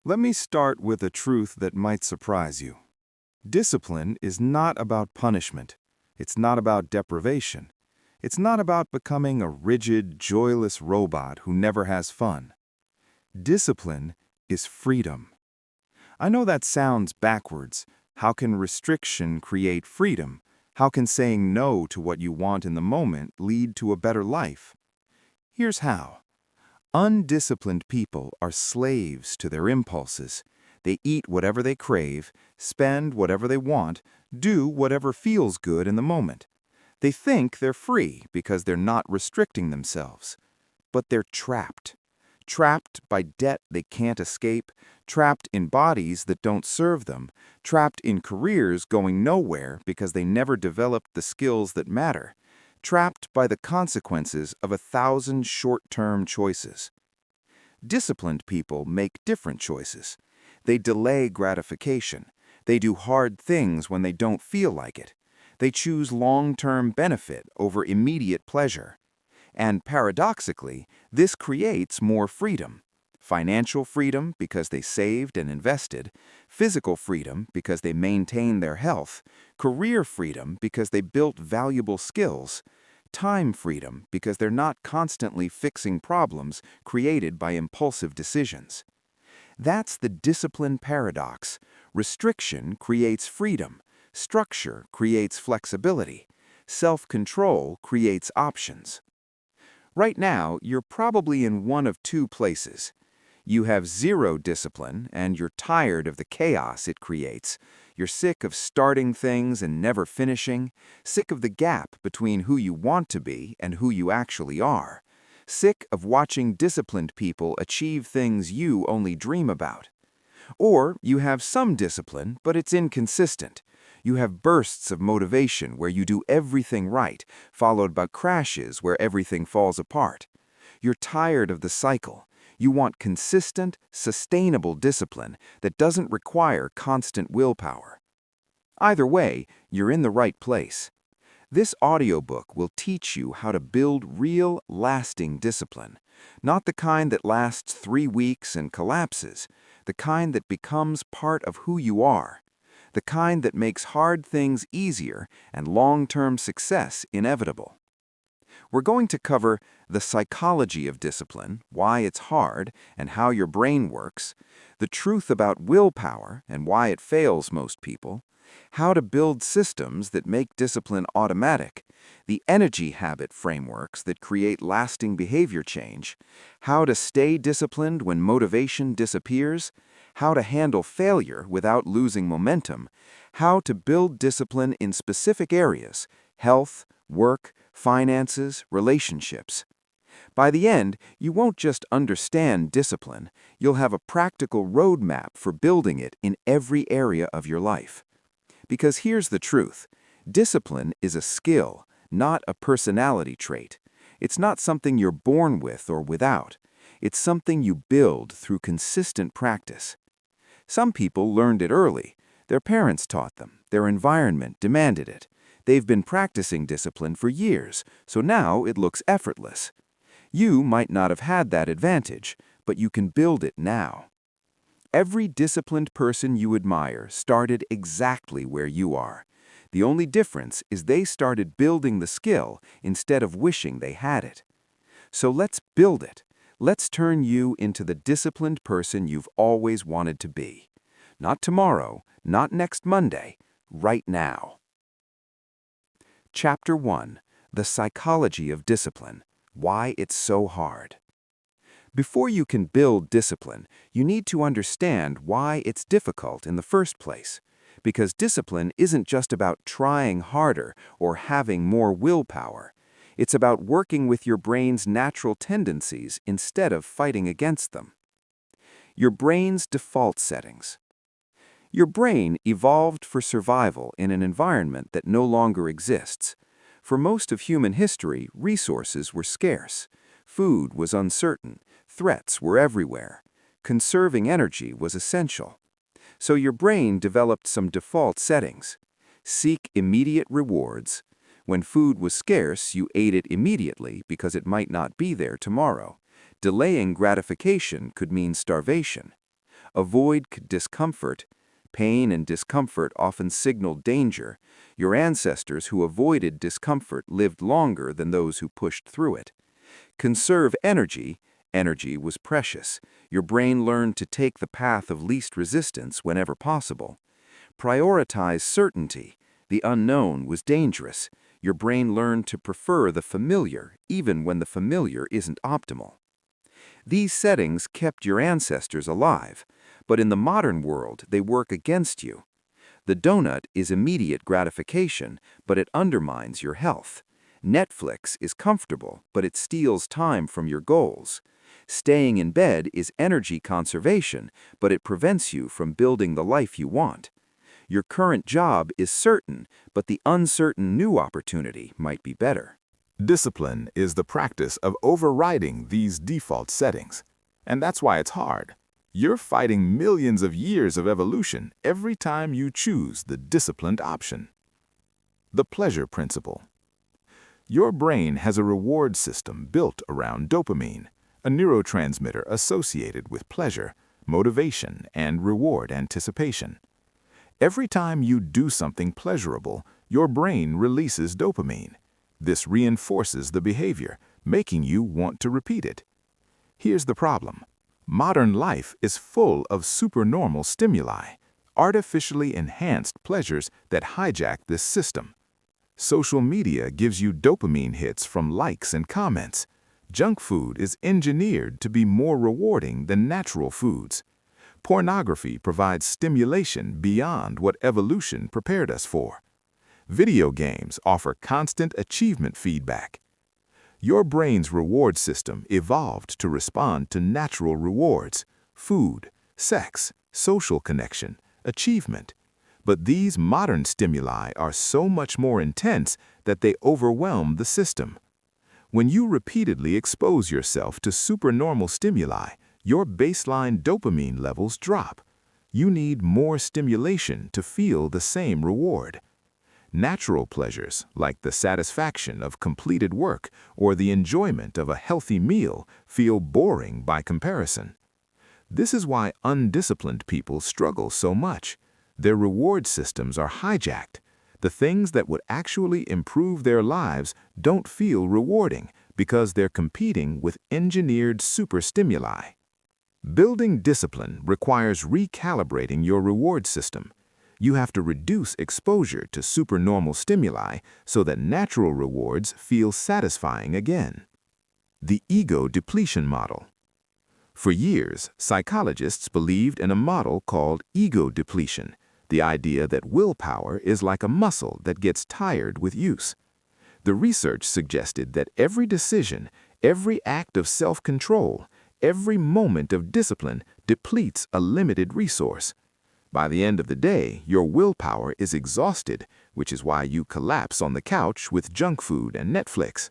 Let me start with a truth that might surprise you. Discipline is not about punishment. It's not about deprivation. It's not about becoming a rigid, joyless robot who never has fun. Discipline is freedom. I know that sounds backwards. How can restriction create freedom? How can saying no to what you want in the moment lead to a better life? Here's how. Undisciplined people are slaves to their impulses. They eat whatever they crave, spend whatever they want, do whatever feels good in the moment. They think they're free because they're not restricting themselves. But they're trapped. Trapped by debt they can't escape, trapped in bodies that don't serve them, trapped in careers going nowhere because they never developed the skills that matter, trapped by the consequences of 1,000 short-term choices. Disciplined people make different choices. They delay gratification. They do hard things when they don't feel like it. They choose long-term benefit over immediate pleasure. And paradoxically, this creates more freedom. Financial freedom because they saved and invested, physical freedom because they maintain their health, career freedom because they built valuable skills, time freedom because they're not constantly fixing problems created by impulsive decisions. That's the discipline paradox. Restriction creates freedom. Structure creates flexibility. Self-control creates options. Right now, you're probably in one of two places. You have zero discipline, and you're tired of the chaos it creates. You're sick of starting things and never finishing, sick of the gap between who you want to be and who you actually are, sick of watching disciplined people achieve things you only dream about. Or you have some discipline, but it's inconsistent. You have bursts of motivation where you do everything right, followed by crashes where everything falls apart. You're tired of the cycle. You want consistent, sustainable discipline that doesn't require constant willpower. Either way, you're in the right place. This audiobook will teach you how to build real, lasting discipline, not the kind that lasts 3 weeks and collapses, the kind that becomes part of who you are, the kind that makes hard things easier and long-term success inevitable. We're going to cover the psychology of discipline, why it's hard and how your brain works, the truth about willpower and why it fails most people, how to build systems that make discipline automatic, the energy habit frameworks that create lasting behavior change, how to stay disciplined when motivation disappears, how to handle failure without losing momentum, how to build discipline in specific areas, health, work, finances, relationships. By the end, you won't just understand discipline, you'll have a practical roadmap for building it in every area of your life. Because here's the truth, discipline is a skill, not a personality trait. It's not something you're born with or without. It's something you build through consistent practice. Some people learned it early. Their parents taught them. Their environment demanded it. They've been practicing discipline for years, so now it looks effortless. You might not have had that advantage, but you can build it now. Every disciplined person you admire started exactly where you are. The only difference is they started building the skill instead of wishing they had it. So let's build it. Let's turn you into the disciplined person you've always wanted to be. Not tomorrow, not next Monday, right now. Chapter 1. The Psychology of Discipline. Why it's so hard. Before you can build discipline, you need to understand why it's difficult in the first place. Because discipline isn't just about trying harder or having more willpower. It's about working with your brain's natural tendencies instead of fighting against them. Your brain's default settings. Your brain evolved for survival in an environment that no longer exists. For most of human history, resources were scarce. Food was uncertain. Threats were everywhere. Conserving energy was essential. So your brain developed some default settings. Seek immediate rewards. When food was scarce, you ate it immediately because it might not be there tomorrow. Delaying gratification could mean starvation. Avoid discomfort. Pain and discomfort often signal danger. Your ancestors who avoided discomfort lived longer than those who pushed through it. Conserve energy. Energy was precious. Your brain learned to take the path of least resistance whenever possible. Prioritize certainty. The unknown was dangerous. Your brain learned to prefer the familiar, even when the familiar isn't optimal. These settings kept your ancestors alive, but in the modern world, they work against you. The donut is immediate gratification, but it undermines your health. Netflix is comfortable, but it steals time from your goals. Staying in bed is energy conservation, but it prevents you from building the life you want. Your current job is certain, but the uncertain new opportunity might be better. Discipline is the practice of overriding these default settings. And that's why it's hard. You're fighting millions of years of evolution every time you choose the disciplined option. The pleasure principle. Your brain has a reward system built around dopamine, a neurotransmitter associated with pleasure, motivation, and reward anticipation. Every time you do something pleasurable, your brain releases dopamine. This reinforces the behavior, making you want to repeat it. Here's the problem. Modern life is full of supernormal stimuli, artificially enhanced pleasures that hijack this system. Social media gives you dopamine hits from likes and comments. Junk food is engineered to be more rewarding than natural foods. Pornography provides stimulation beyond what evolution prepared us for. Video games offer constant achievement feedback. Your brain's reward system evolved to respond to natural rewards: food, sex, social connection, achievement. But these modern stimuli are so much more intense that they overwhelm the system. When you repeatedly expose yourself to supernormal stimuli, your baseline dopamine levels drop. You need more stimulation to feel the same reward. Natural pleasures, like the satisfaction of completed work or the enjoyment of a healthy meal, feel boring by comparison. This is why undisciplined people struggle so much. Their reward systems are hijacked. The things that would actually improve their lives don't feel rewarding because they're competing with engineered superstimuli. Building discipline requires recalibrating your reward system. You have to reduce exposure to supernormal stimuli so that natural rewards feel satisfying again. The ego depletion model. For years, psychologists believed in a model called ego depletion, the idea that willpower is like a muscle that gets tired with use. The research suggested that every decision, every act of self-control, every moment of discipline depletes a limited resource. By the end of the day, your willpower is exhausted, which is why you collapse on the couch with junk food and Netflix.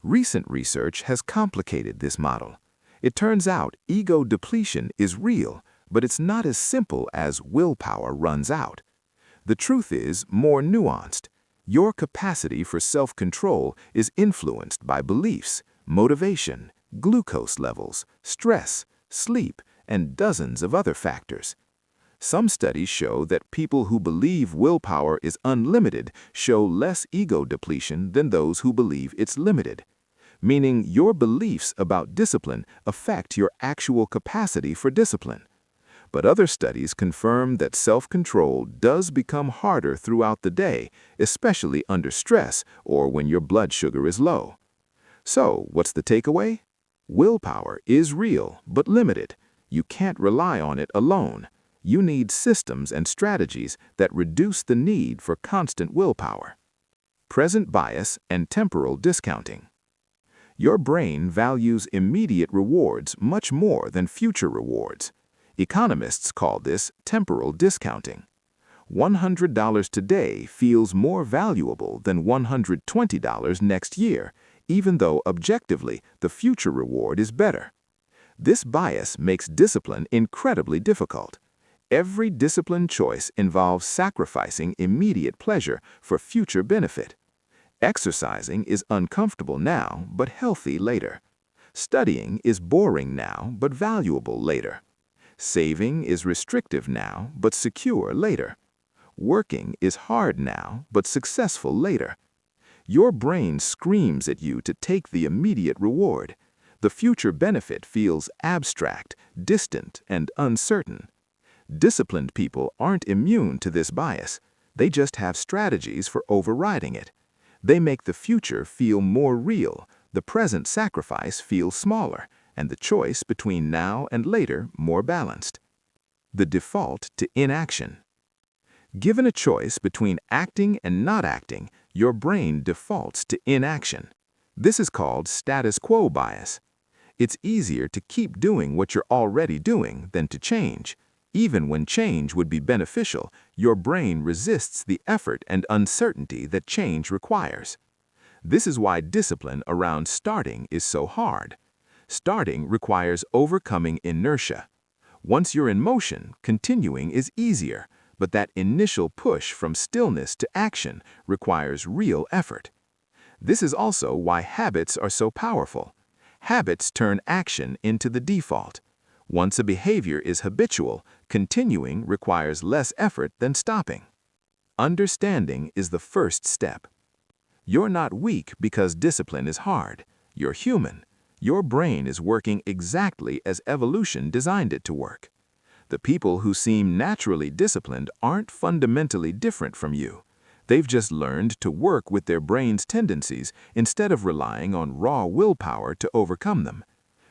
Recent research has complicated this model. It turns out ego depletion is real, but it's not as simple as willpower runs out. The truth is more nuanced. Your capacity for self-control is influenced by beliefs, motivation, glucose levels, stress, sleep, and dozens of other factors. Some studies show that people who believe willpower is unlimited show less ego depletion than those who believe it's limited, meaning your beliefs about discipline affect your actual capacity for discipline. But other studies confirm that self-control does become harder throughout the day, especially under stress or when your blood sugar is low. So, what's the takeaway? Willpower is real, but limited. You can't rely on it alone. You need systems and strategies that reduce the need for constant willpower. Present bias and temporal discounting. Your brain values immediate rewards much more than future rewards. Economists call this temporal discounting. $100 today feels more valuable than $120 next year, even though objectively the future reward is better. This bias makes discipline incredibly difficult. Every discipline choice involves sacrificing immediate pleasure for future benefit. Exercising is uncomfortable now, but healthy later. Studying is boring now, but valuable later. Saving is restrictive now, but secure later. Working is hard now, but successful later. Your brain screams at you to take the immediate reward. The future benefit feels abstract, distant, and uncertain. Disciplined people aren't immune to this bias. They just have strategies for overriding it. They make the future feel more real, the present sacrifice feel smaller, and the choice between now and later more balanced. The default to inaction. Given a choice between acting and not acting, your brain defaults to inaction. This is called status quo bias. It's easier to keep doing what you're already doing than to change. Even when change would be beneficial, your brain resists the effort and uncertainty that change requires. This is why discipline around starting is so hard. Starting requires overcoming inertia. Once you're in motion, continuing is easier, but that initial push from stillness to action requires real effort. This is also why habits are so powerful. Habits turn action into the default. Once a behavior is habitual, continuing requires less effort than stopping. Understanding is the first step. You're not weak because discipline is hard. You're human. Your brain is working exactly as evolution designed it to work. The people who seem naturally disciplined aren't fundamentally different from you. They've just learned to work with their brain's tendencies instead of relying on raw willpower to overcome them.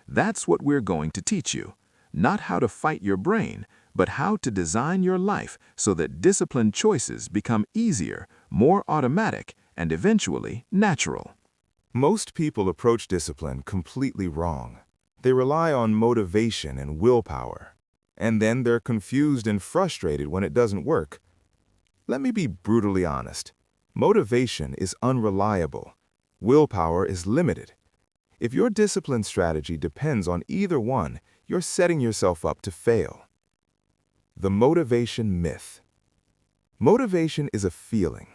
That's what we're going to teach you. Not how to fight your brain, but how to design your life so that disciplined choices become easier, more automatic, and eventually natural. Most people approach discipline completely wrong. They rely on motivation and willpower, and then they're confused and frustrated when it doesn't work. Let me be brutally honest. Motivation is unreliable. Willpower is limited. If your discipline strategy depends on either one, you're setting yourself up to fail. The motivation myth. Motivation is a feeling.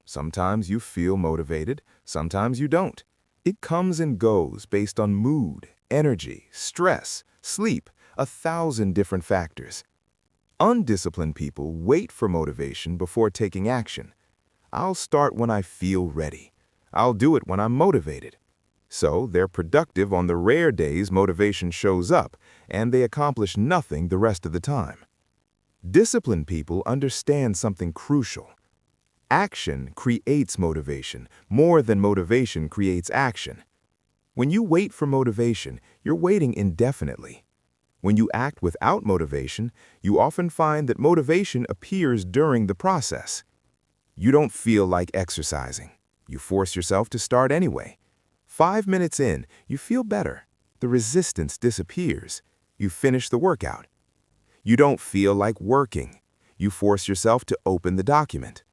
Sometimes you feel motivated, sometimes you don't. It comes and goes based on mood, energy, stress, sleep, 1,000 different factors. Undisciplined people wait for motivation before taking action. I'll start when I feel ready. I'll do it when I'm motivated. So they're productive on the rare days motivation shows up, and they accomplish nothing the rest of the time. Disciplined people understand something crucial. Action creates motivation more than motivation creates action. When you wait for motivation, you're waiting indefinitely. When you act without motivation, you often find that motivation appears during the process. You don't feel like exercising. You force yourself to start anyway. 5 minutes in, you feel better. The resistance disappears. You finish the workout. You don't feel like working. You force yourself to open the document.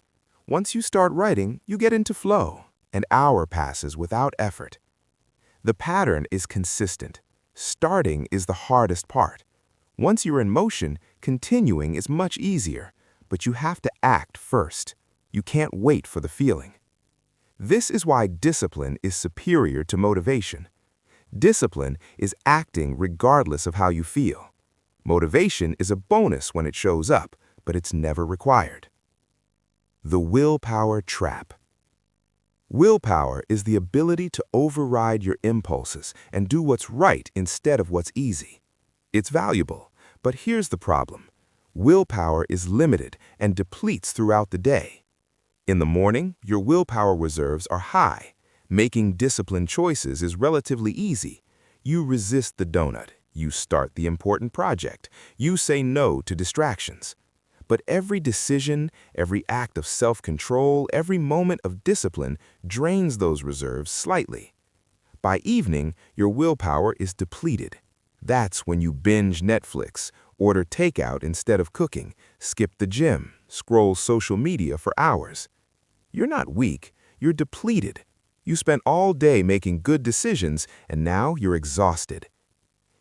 Once you start writing, you get into flow. An hour passes without effort. The pattern is consistent. Starting is the hardest part. Once you're in motion, continuing is much easier, but you have to act first. You can't wait for the feeling. This is why discipline is superior to motivation. Discipline is acting regardless of how you feel. Motivation is a bonus when it shows up, but it's never required. The willpower trap. Willpower is the ability to override your impulses and do what's right instead of what's easy. It's valuable, but here's the problem. Willpower is limited and depletes throughout the day. In the morning, your willpower reserves are high. Making disciplined choices is relatively easy. You resist the donut. You start the important project. You say no to distractions. But every decision, every act of self-control, every moment of discipline drains those reserves slightly. By evening, your willpower is depleted. That's when you binge Netflix, order takeout instead of cooking, skip the gym, scroll social media for hours. You're not weak, you're depleted. You spent all day making good decisions, and now you're exhausted.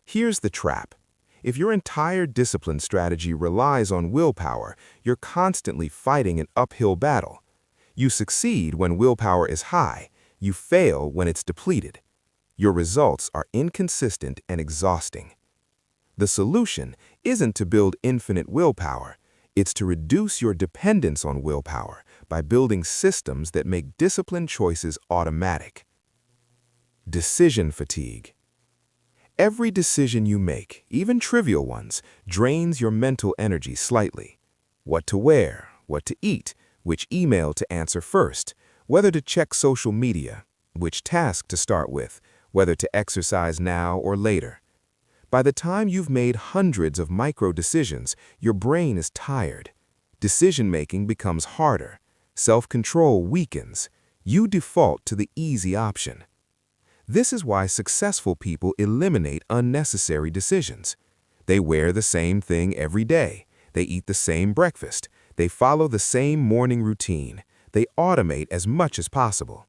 Here's the trap. If your entire discipline strategy relies on willpower, you're constantly fighting an uphill battle. You succeed when willpower is high. You fail when it's depleted. Your results are inconsistent and exhausting. The solution isn't to build infinite willpower. It's to reduce your dependence on willpower by building systems that make disciplined choices automatic. Decision fatigue. Every decision you make, even trivial ones, drains your mental energy slightly. What to wear, what to eat, which email to answer first, whether to check social media, which task to start with, whether to exercise now or later. By the time you've made hundreds of micro decisions, your brain is tired. Decision-making becomes harder. Self-control weakens. You default to the easy option. This is why successful people eliminate unnecessary decisions. They wear the same thing every day. They eat the same breakfast. They follow the same morning routine. They automate as much as possible.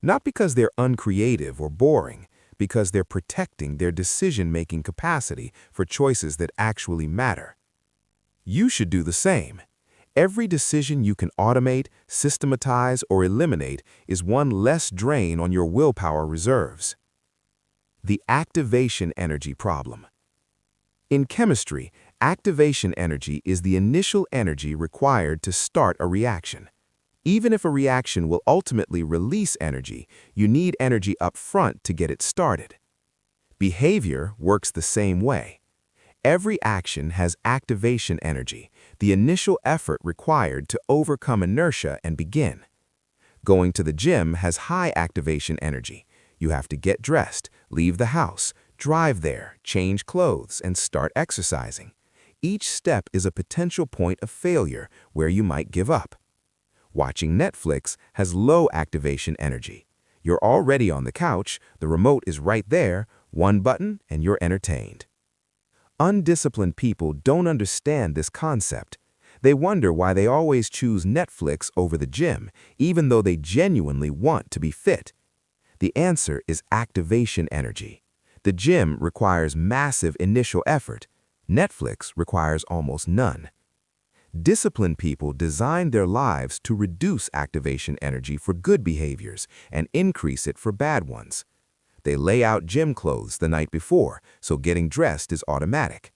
Not because they're uncreative or boring, because they're protecting their decision-making capacity for choices that actually matter. You should do the same. Every decision you can automate, systematize, or eliminate is one less drain on your willpower reserves. The activation energy problem. In chemistry, activation energy is the initial energy required to start a reaction. Even if a reaction will ultimately release energy, you need energy up front to get it started. Behavior works the same way. Every action has activation energy, the initial effort required to overcome inertia and begin. Going to the gym has high activation energy. You have to get dressed, leave the house, drive there, change clothes, and start exercising. Each step is a potential point of failure where you might give up. Watching Netflix has low activation energy. You're already on the couch, the remote is right there, one button, and you're entertained. Undisciplined people don't understand this concept. They wonder why they always choose Netflix over the gym, even though they genuinely want to be fit. The answer is activation energy. The gym requires massive initial effort. Netflix requires almost none. Disciplined people design their lives to reduce activation energy for good behaviors and increase it for bad ones. They lay out gym clothes the night before, so getting dressed is automatic.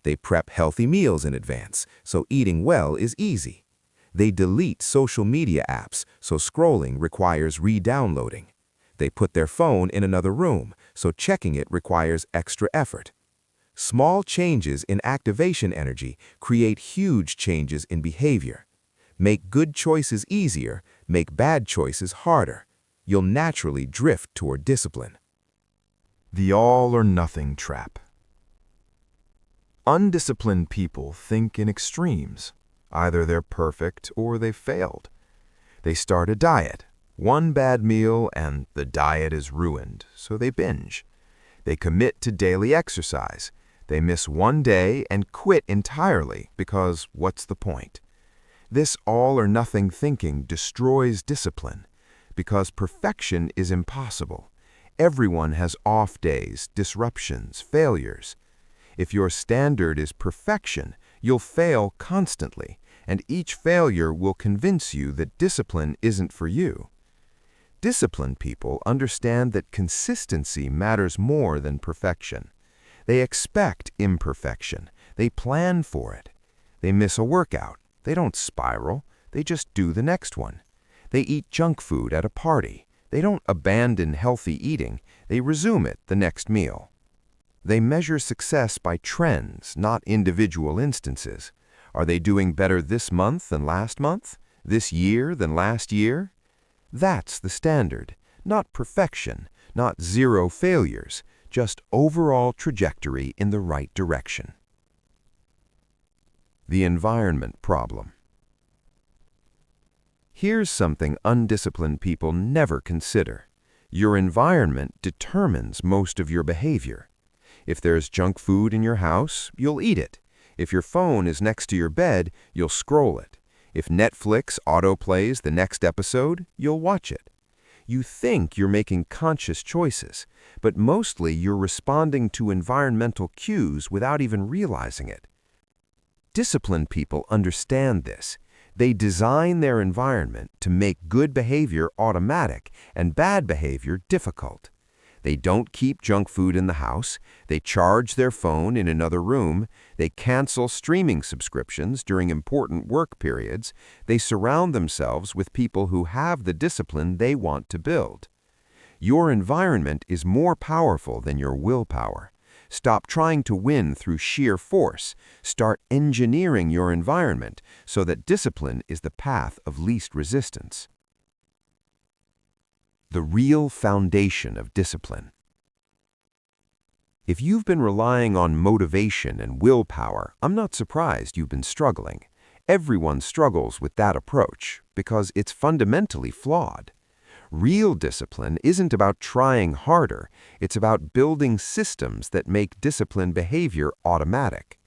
They prep healthy meals in advance, so eating well is easy. They delete social media apps, so scrolling requires re-downloading. They put their phone in another room, so checking it requires extra effort. Small changes in activation energy create huge changes in behavior. Make good choices easier, make bad choices harder. You'll naturally drift toward discipline. The all-or-nothing trap. Undisciplined people think in extremes. Either they're perfect or they've failed. They start a diet, one bad meal, and the diet is ruined, so they binge. They commit to daily exercise. They miss one day and quit entirely because what's the point? This all-or-nothing thinking destroys discipline because perfection is impossible. Everyone has off days, disruptions, failures. If your standard is perfection, you'll fail constantly, and each failure will convince you that discipline isn't for you. Disciplined people understand that consistency matters more than perfection. They expect imperfection. They plan for it. They miss a workout. They don't spiral. They just do the next one. They eat junk food at a party. They don't abandon healthy eating. They resume it the next meal. They measure success by trends, not individual instances. Are they doing better this month than last month? This year than last year? That's the standard, not perfection, not zero failures, just overall trajectory in the right direction. The environment problem. Here's something undisciplined people never consider. Your environment determines most of your behavior. If there's junk food in your house, you'll eat it. If your phone is next to your bed, you'll scroll it. If Netflix autoplays the next episode, you'll watch it. You think you're making conscious choices, but mostly you're responding to environmental cues without even realizing it. Disciplined people understand this. They design their environment to make good behavior automatic and bad behavior difficult. They don't keep junk food in the house. They charge their phone in another room. They cancel streaming subscriptions during important work periods. They surround themselves with people who have the discipline they want to build. Your environment is more powerful than your willpower. Stop trying to win through sheer force. Start engineering your environment so that discipline is the path of least resistance. The real foundation of discipline. If you've been relying on motivation and willpower, I'm not surprised you've been struggling. Everyone struggles with that approach because it's fundamentally flawed. Real discipline isn't about trying harder, it's about building systems that make disciplined behavior automatic.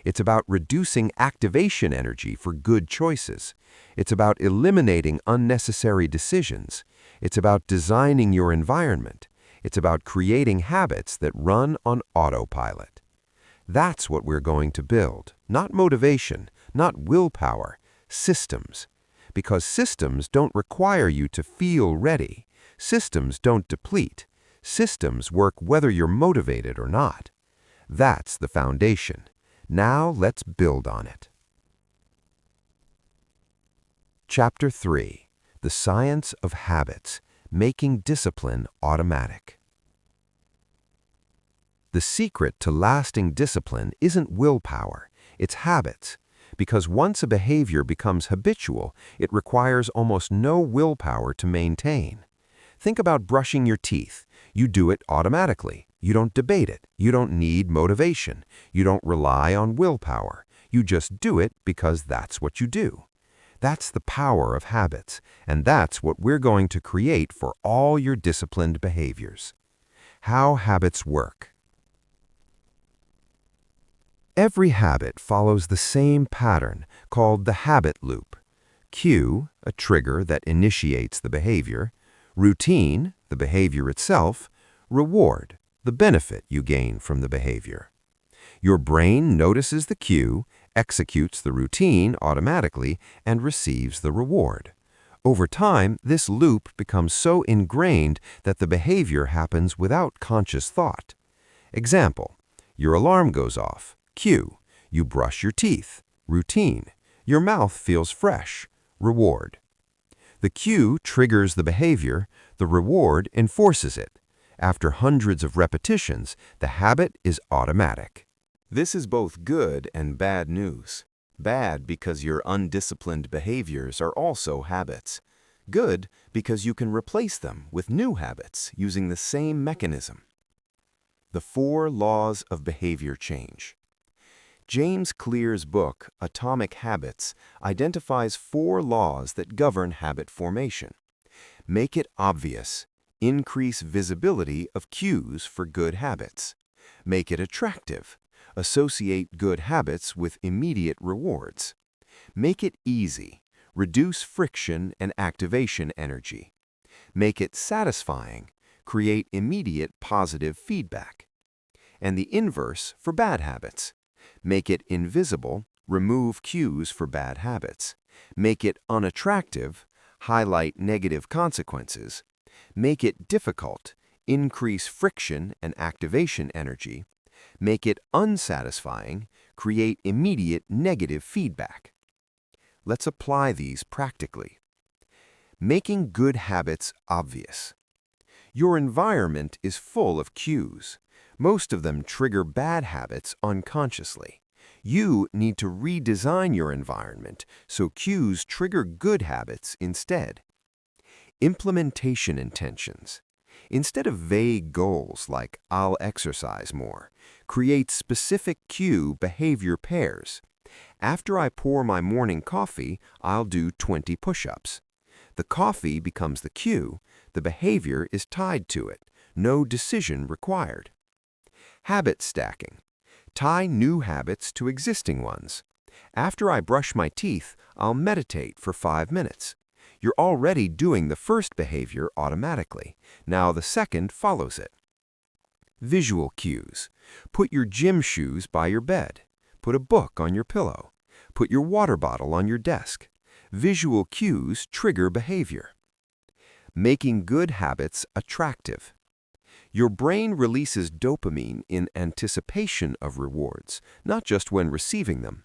It's about reducing activation energy for good choices. It's about eliminating unnecessary decisions. It's about designing your environment. It's about creating habits that run on autopilot. That's what we're going to build, not motivation, not willpower, systems. Because systems don't require you to feel ready. Systems don't deplete. Systems work whether you're motivated or not. That's the foundation. Now let's build on it. Chapter 3. The Science of Habits, Making Discipline Automatic. The secret to lasting discipline isn't willpower, it's habits. Because once a behavior becomes habitual, it requires almost no willpower to maintain. Think about brushing your teeth. You do it automatically. You don't debate it. You don't need motivation. You don't rely on willpower. You just do it because that's what you do. That's the power of habits, and that's what we're going to create for all your disciplined behaviors. How habits work. Every habit follows the same pattern called the habit loop. Cue, a trigger that initiates the behavior. Routine, the behavior itself. Reward, the benefit you gain from the behavior. Your brain notices the cue, executes the routine automatically, and receives the reward. Over time, this loop becomes so ingrained that the behavior happens without conscious thought. Example, your alarm goes off. Cue, you brush your teeth. Routine, your mouth feels fresh. Reward. The cue triggers the behavior, the reward enforces it. After hundreds of repetitions, the habit is automatic. This is both good and bad news. Bad because your undisciplined behaviors are also habits. Good because you can replace them with new habits using the same mechanism. The 4 Laws of Behavior Change. James Clear's book, Atomic Habits, identifies 4 laws that govern habit formation. Make it obvious. Increase visibility of cues for good habits. Make it attractive. Associate good habits with immediate rewards. Make it easy. Reduce friction and activation energy. Make it satisfying. Create immediate positive feedback. And the inverse for bad habits. Make it invisible, remove cues for bad habits. Make it unattractive, highlight negative consequences. Make it difficult, increase friction and activation energy. Make it unsatisfying, create immediate negative feedback. Let's apply these practically. Making good habits obvious. Your environment is full of cues. Most of them trigger bad habits unconsciously. You need to redesign your environment so cues trigger good habits instead. Implementation intentions. Instead of vague goals like "I'll exercise more," create specific cue behavior pairs. After I pour my morning coffee, I'll do 20 push-ups. The coffee becomes the cue, the behavior is tied to it, no decision required. Habit stacking. Tie new habits to existing ones. After I brush my teeth, I'll meditate for 5 minutes. You're already doing the first behavior automatically. Now the second follows it. Visual cues. Put your gym shoes by your bed. Put a book on your pillow. Put your water bottle on your desk. Visual cues trigger behavior. Making good habits attractive. Your brain releases dopamine in anticipation of rewards, not just when receiving them.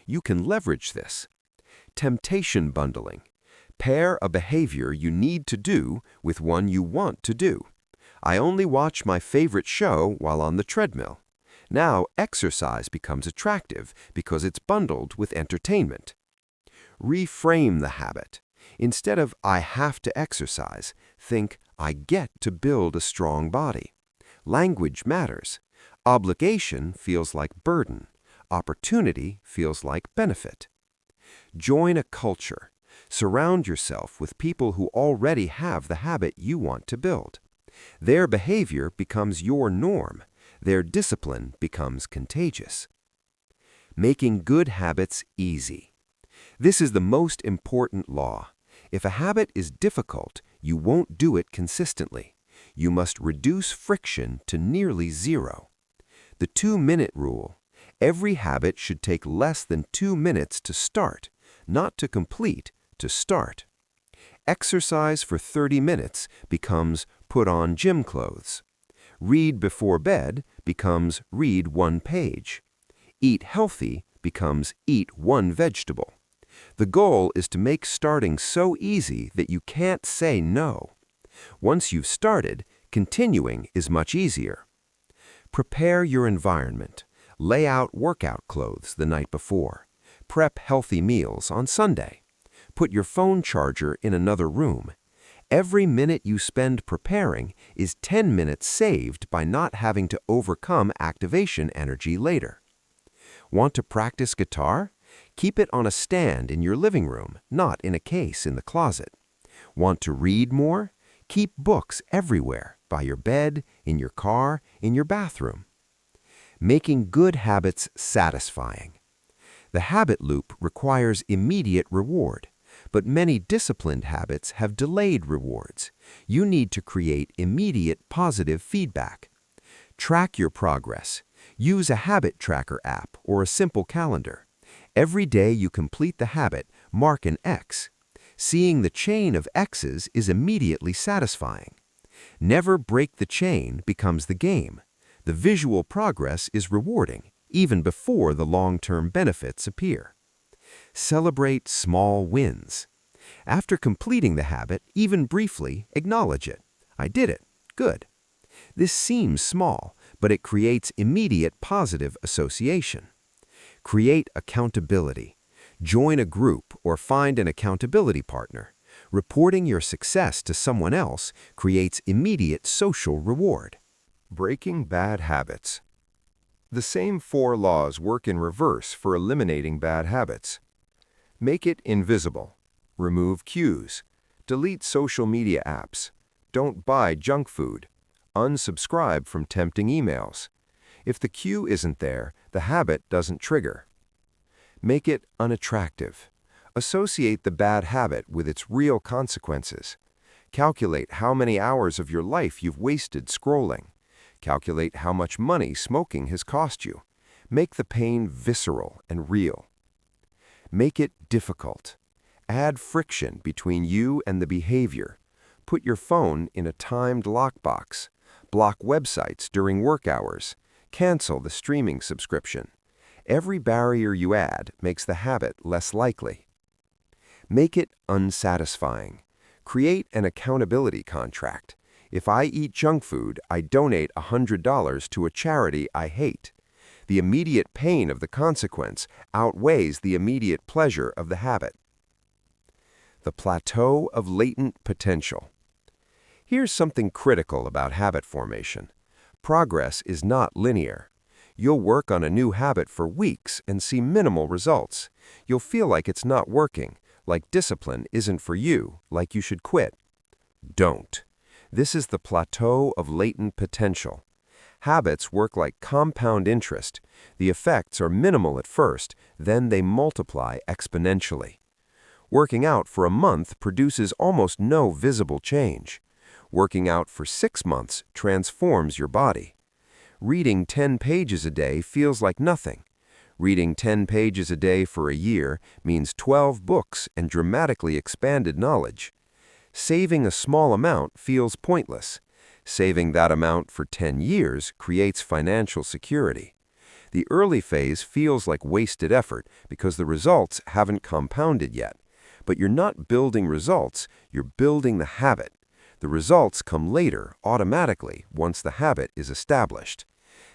You can leverage this. Temptation bundling. Pair a behavior you need to do with one you want to do. I only watch my favorite show while on the treadmill. Now exercise becomes attractive because it's bundled with entertainment. Reframe the habit. Instead of "I have to exercise," think "I get to build a strong body." Language matters. Obligation feels like burden. Opportunity feels like benefit. Join a culture. Surround yourself with people who already have the habit you want to build. Their behavior becomes your norm. Their discipline becomes contagious. Making good habits easy. This is the most important law. If a habit is difficult, you won't do it consistently. You must reduce friction to nearly zero. The 2-minute rule. Every habit should take less than 2 minutes to start, not to complete, to start. Exercise for 30 minutes becomes put on gym clothes. Read before bed becomes read 1 page. Eat healthy becomes eat 1 vegetable. The goal is to make starting so easy that you can't say no. Once you've started, continuing is much easier. Prepare your environment. Lay out workout clothes the night before. Prep healthy meals on Sunday. Put your phone charger in another room. Every minute you spend preparing is 10 minutes saved by not having to overcome activation energy later. Want to practice guitar? Keep it on a stand in your living room, not in a case in the closet. Want to read more? Keep books everywhere, by your bed, in your car, in your bathroom. Making good habits satisfying. The habit loop requires immediate reward, but many disciplined habits have delayed rewards. You need to create immediate positive feedback. Track your progress. Use a habit tracker app or a simple calendar. Every day you complete the habit, mark an X. Seeing the chain of X's is immediately satisfying. Never break the chain becomes the game. The visual progress is rewarding, even before the long-term benefits appear. Celebrate small wins. After completing the habit, even briefly, acknowledge it. I did it. Good. This seems small, but it creates immediate positive association. Create accountability. Join a group or find an accountability partner. Reporting your success to someone else creates immediate social reward. Breaking bad habits. The same 4 laws work in reverse for eliminating bad habits. Make it invisible. Remove cues. Delete social media apps. Don't buy junk food. Unsubscribe from tempting emails. If the cue isn't there, the habit doesn't trigger. Make it unattractive. Associate the bad habit with its real consequences. Calculate how many hours of your life you've wasted scrolling. Calculate how much money smoking has cost you. Make the pain visceral and real. Make it difficult. Add friction between you and the behavior. Put your phone in a timed lockbox. Block websites during work hours. Cancel the streaming subscription. Every barrier you add makes the habit less likely. Make it unsatisfying. Create an accountability contract. If I eat junk food, I donate $100 to a charity I hate. The immediate pain of the consequence outweighs the immediate pleasure of the habit. The plateau of latent potential. Here's something critical about habit formation. Progress is not linear. You'll work on a new habit for weeks and see minimal results. You'll feel like it's not working, like discipline isn't for you, like you should quit. Don't. This is the plateau of latent potential. Habits work like compound interest. The effects are minimal at first, then they multiply exponentially. Working out for a month produces almost no visible change. Working out for 6 months transforms your body. Reading 10 pages a day feels like nothing. Reading 10 pages a day for a year means 12 books and dramatically expanded knowledge. Saving a small amount feels pointless. Saving that amount for 10 years creates financial security. The early phase feels like wasted effort because the results haven't compounded yet. But you're not building results, you're building the habit. The results come later, automatically, once the habit is established.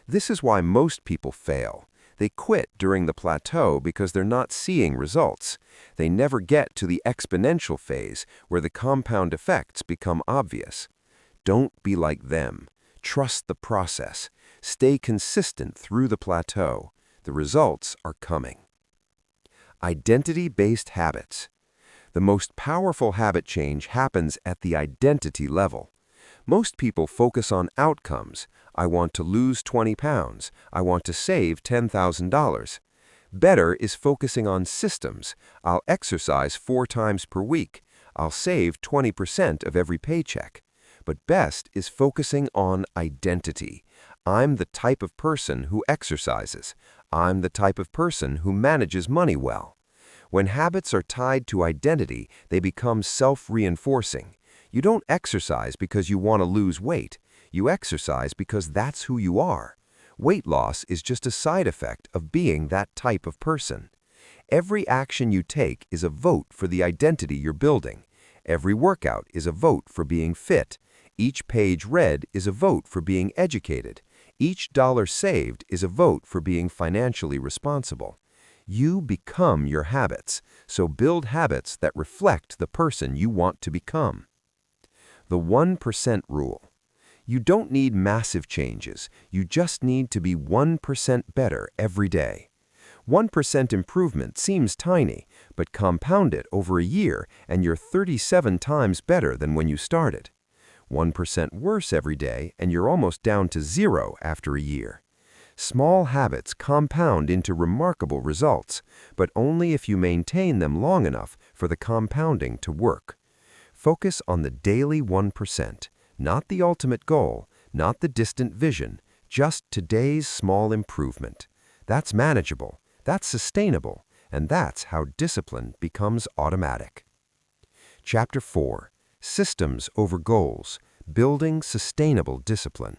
This is why most people fail. They quit during the plateau because they're not seeing results. They never get to the exponential phase where the compound effects become obvious. Don't be like them. Trust the process. Stay consistent through the plateau. The results are coming. Identity-based habits. The most powerful habit change happens at the identity level. Most people focus on outcomes. I want to lose 20 pounds. I want to save $10,000. Better is focusing on systems. I'll exercise 4 times per week. I'll save 20% of every paycheck. But best is focusing on identity. I'm the type of person who exercises. I'm the type of person who manages money well. When habits are tied to identity, they become self-reinforcing. You don't exercise because you want to lose weight. You exercise because that's who you are. Weight loss is just a side effect of being that type of person. Every action you take is a vote for the identity you're building. Every workout is a vote for being fit. Each page read is a vote for being educated. Each dollar saved is a vote for being financially responsible. You become your habits, so build habits that reflect the person you want to become. The 1% rule. You don't need massive changes. You just need to be 1% better every day. 1% improvement seems tiny, but compound it over a year and you're 37 times better than when you started. 1% worse every day and you're almost down to 0 after a year. Small habits compound into remarkable results, but only if you maintain them long enough for the compounding to work. Focus on the daily 1%, not the ultimate goal, not the distant vision, just today's small improvement. That's manageable, that's sustainable, and that's how discipline becomes automatic. Chapter 4. Systems over goals. Building sustainable discipline.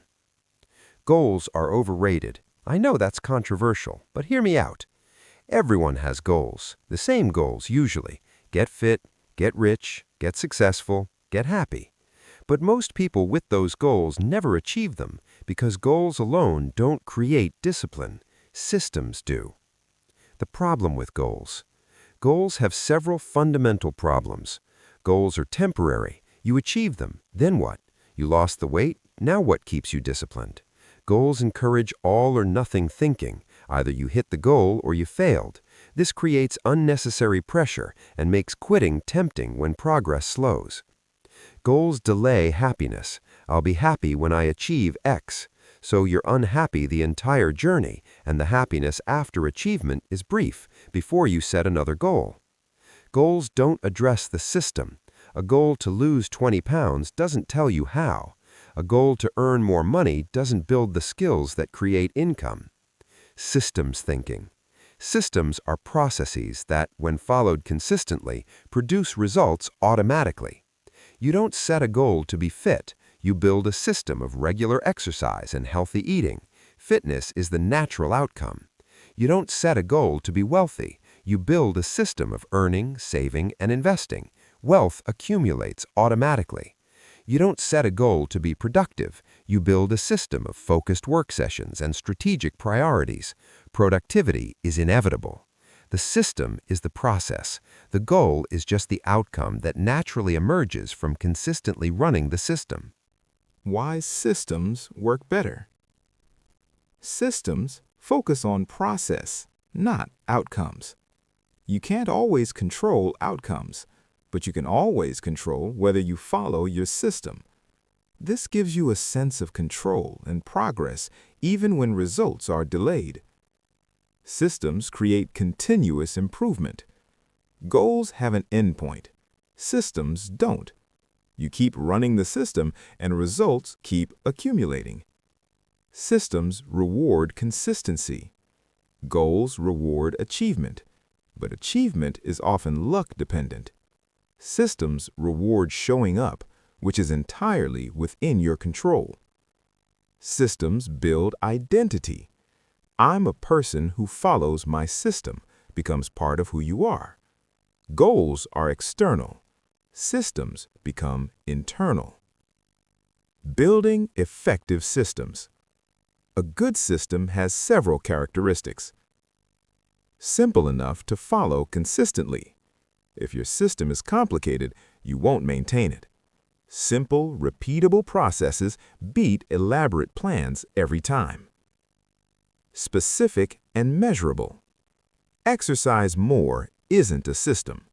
Goals are overrated. I know that's controversial, but hear me out. Everyone has goals, the same goals usually. Get fit, get rich, get successful, get happy. But most people with those goals never achieve them because goals alone don't create discipline. Systems do. The problem with goals. Goals have several fundamental problems. Goals are temporary. You achieve them. Then what? You lost the weight. Now what keeps you disciplined? Goals encourage all or nothing thinking. Either you hit the goal or you failed. This creates unnecessary pressure and makes quitting tempting when progress slows. Goals delay happiness. I'll be happy when I achieve X. So you're unhappy the entire journey, and the happiness after achievement is brief before you set another goal. Goals don't address the system. A goal to lose 20 pounds doesn't tell you how. A goal to earn more money doesn't build the skills that create income. Systems thinking. Systems are processes that, when followed consistently, produce results automatically. You don't set a goal to be fit. You build a system of regular exercise and healthy eating. Fitness is the natural outcome. You don't set a goal to be wealthy. You build a system of earning, saving, and investing. Wealth accumulates automatically. You don't set a goal to be productive. You build a system of focused work sessions and strategic priorities. Productivity is inevitable. The system is the process. The goal is just the outcome that naturally emerges from consistently running the system. Why systems work better. Systems focus on process, not outcomes. You can't always control outcomes, but you can always control whether you follow your system. This gives you a sense of control and progress even when results are delayed. Systems create continuous improvement. Goals have an endpoint. Systems don't. You keep running the system and results keep accumulating. Systems reward consistency. Goals reward achievement, but achievement is often luck dependent. Systems reward showing up, which is entirely within your control. Systems build identity. I'm a person who follows my system becomes part of who you are. Goals are external. Systems become internal. Building effective systems. A good system has several characteristics. Simple enough to follow consistently. If your system is complicated, you won't maintain it. Simple, repeatable processes beat elaborate plans every time. Specific and measurable. Exercise more isn't a system.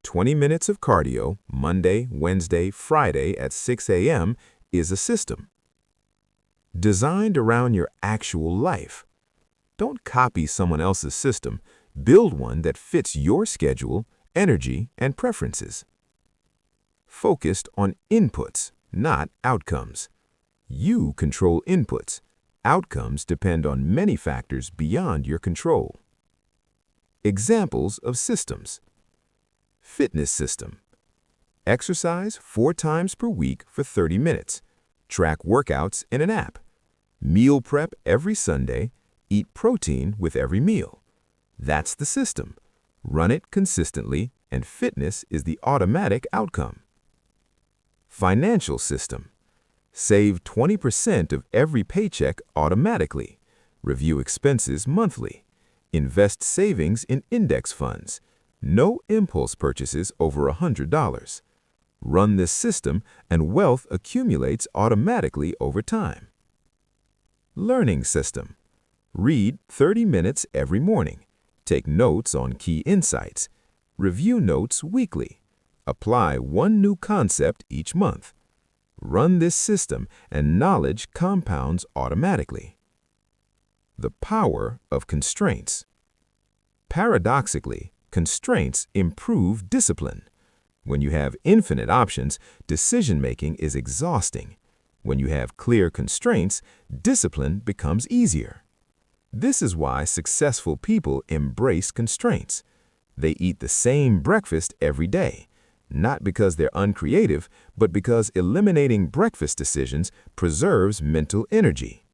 20 minutes of cardio, Monday, Wednesday, Friday at 6 a.m. is a system. Designed around your actual life. Don't copy someone else's system. Build one that fits your schedule, energy, and preferences. Focused on inputs, not outcomes. You control inputs. Outcomes depend on many factors beyond your control. Examples of systems. Fitness system. Exercise 4 times per week for 30 minutes. Track workouts in an app. Meal prep every Sunday. Eat protein with every meal. That's the system. Run it consistently, and fitness is the automatic outcome. Financial system. Save 20% of every paycheck automatically. Review expenses monthly. Invest savings in index funds. No impulse purchases over $100. Run this system and wealth accumulates automatically over time. Learning system. Read 30 minutes every morning. Take notes on key insights. Review notes weekly. Apply one new concept each month. Run this system and knowledge compounds automatically. The power of constraints. Paradoxically, constraints improve discipline. When you have infinite options, decision-making is exhausting. When you have clear constraints, discipline becomes easier. This is why successful people embrace constraints. They eat the same breakfast every day, not because they're uncreative, but because eliminating breakfast decisions preserves mental energy.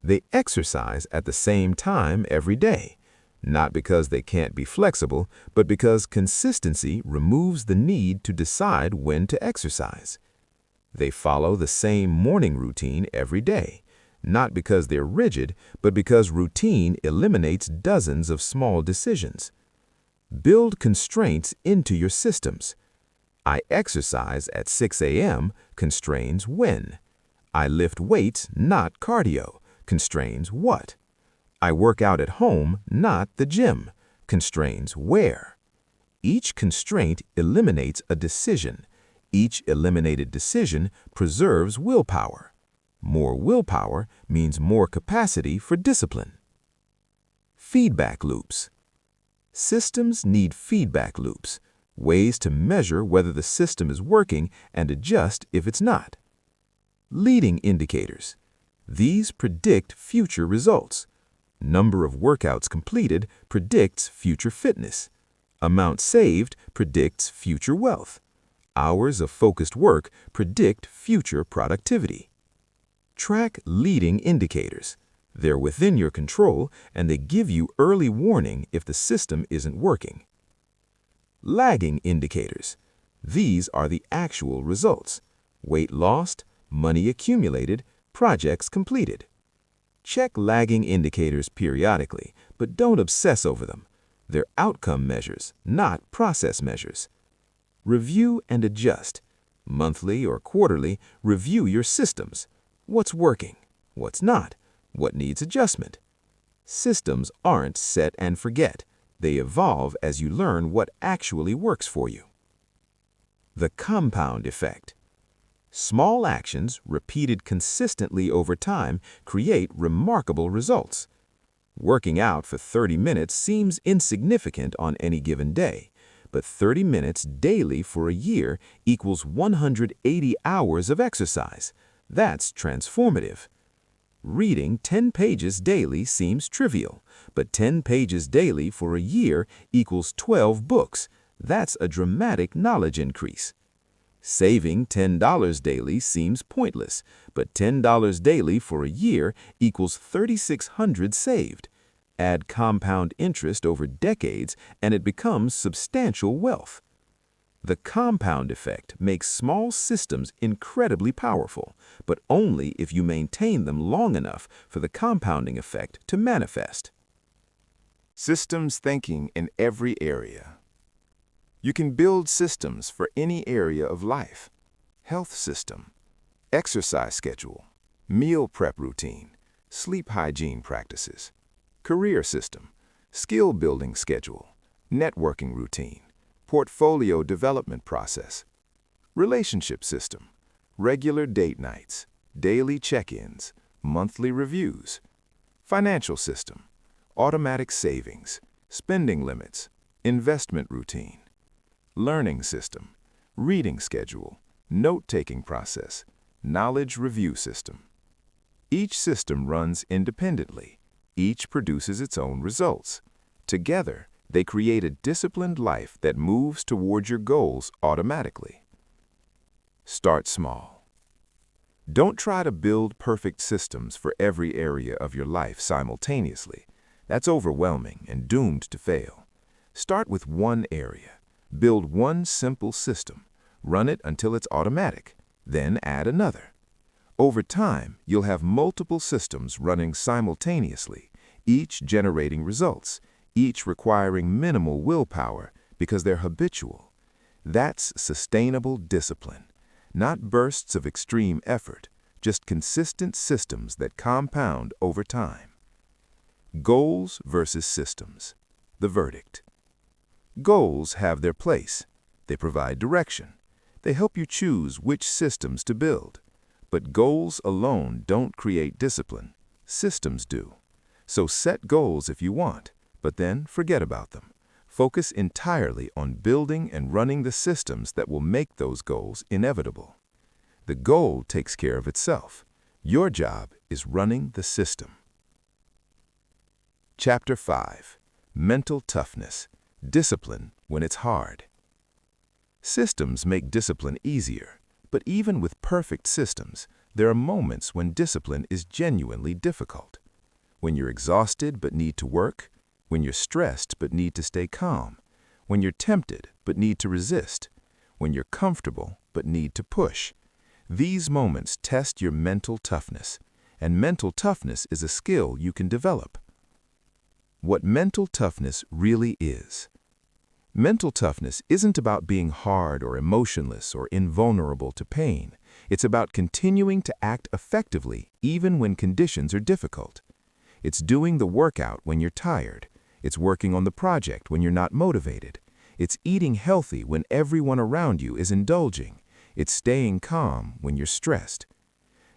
They exercise at the same time every day, not because they can't be flexible, but because consistency removes the need to decide when to exercise. They follow the same morning routine every day, not because they're rigid, but because routine eliminates dozens of small decisions. Build constraints into your systems. I exercise at 6 a.m. constrains when. I lift weights, not cardio, constrains what. I work out at home, not the gym, constrains where. Each constraint eliminates a decision. Each eliminated decision preserves willpower. More willpower means more capacity for discipline. Feedback loops. Systems need feedback loops, ways to measure whether the system is working and adjust if it's not. Leading indicators. These predict future results. Number of workouts completed predicts future fitness. Amount saved predicts future wealth. Hours of focused work predict future productivity. Track leading indicators. They're within your control and they give you early warning if the system isn't working. Lagging indicators. These are the actual results. Weight lost, money accumulated, projects completed. Check lagging indicators periodically, but don't obsess over them. They're outcome measures, not process measures. Review and adjust. Monthly or quarterly, review your systems. What's working? What's not? What needs adjustment? Systems aren't set and forget. They evolve as you learn what actually works for you. The compound effect. Small actions repeated consistently over time create remarkable results. Working out for 30 minutes seems insignificant on any given day, but 30 minutes daily for a year equals 180 hours of exercise. That's transformative. Reading 10 pages daily seems trivial, but 10 pages daily for a year equals 12 books. That's a dramatic knowledge increase. Saving $10 daily seems pointless, but $10 daily for a year equals $3,600 saved. Add compound interest over decades, and it becomes substantial wealth. The compound effect makes small systems incredibly powerful, but only if you maintain them long enough for the compounding effect to manifest. Systems thinking in every area. You can build systems for any area of life. Health system, exercise schedule, meal prep routine, sleep hygiene practices. Career system, skill building schedule, networking routine, portfolio development process. Relationship system, regular date nights, daily check-ins, monthly reviews. Financial system, automatic savings, spending limits, investment routine. Learning system, reading schedule, note-taking process, knowledge review system. Each system runs independently. Each produces its own results. Together, they create a disciplined life that moves toward your goals automatically. Start small. Don't try to build perfect systems for every area of your life simultaneously. That's overwhelming and doomed to fail. Start with one area. Build one simple system. Run it until it's automatic. Then add another. Over time, you'll have multiple systems running simultaneously, each generating results, each requiring minimal willpower because they're habitual. That's sustainable discipline, not bursts of extreme effort, just consistent systems that compound over time. Goals versus systems. The verdict. Goals have their place. They provide direction. They help you choose which systems to build. But goals alone don't create discipline. Systems do. So set goals if you want, but then forget about them. Focus entirely on building and running the systems that will make those goals inevitable. The goal takes care of itself. Your job is running the system. Chapter 5. Mental Toughness. Discipline when it's hard. Systems make discipline easier, but even with perfect systems, there are moments when discipline is genuinely difficult. When you're exhausted but need to work, when you're stressed but need to stay calm, when you're tempted but need to resist, when you're comfortable but need to push. These moments test your mental toughness, and mental toughness is a skill you can develop. What mental toughness really is. Mental toughness isn't about being hard or emotionless or invulnerable to pain. It's about continuing to act effectively even when conditions are difficult. It's doing the workout when you're tired. It's working on the project when you're not motivated. It's eating healthy when everyone around you is indulging. It's staying calm when you're stressed.